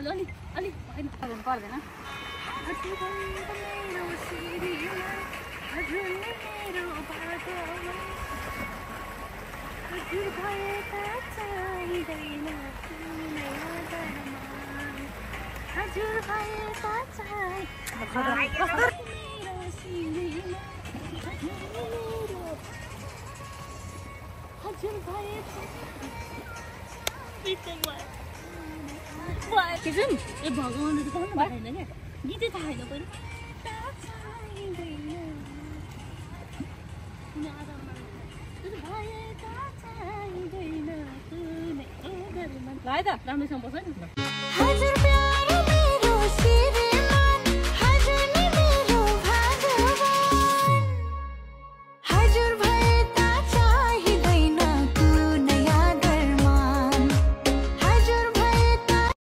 अलि अलि भएन पर्दैन किसिम ए भगवानहरु पनि भएन के गीतै थाहा छैन पनि है त राम्रोसँग बस्छ नि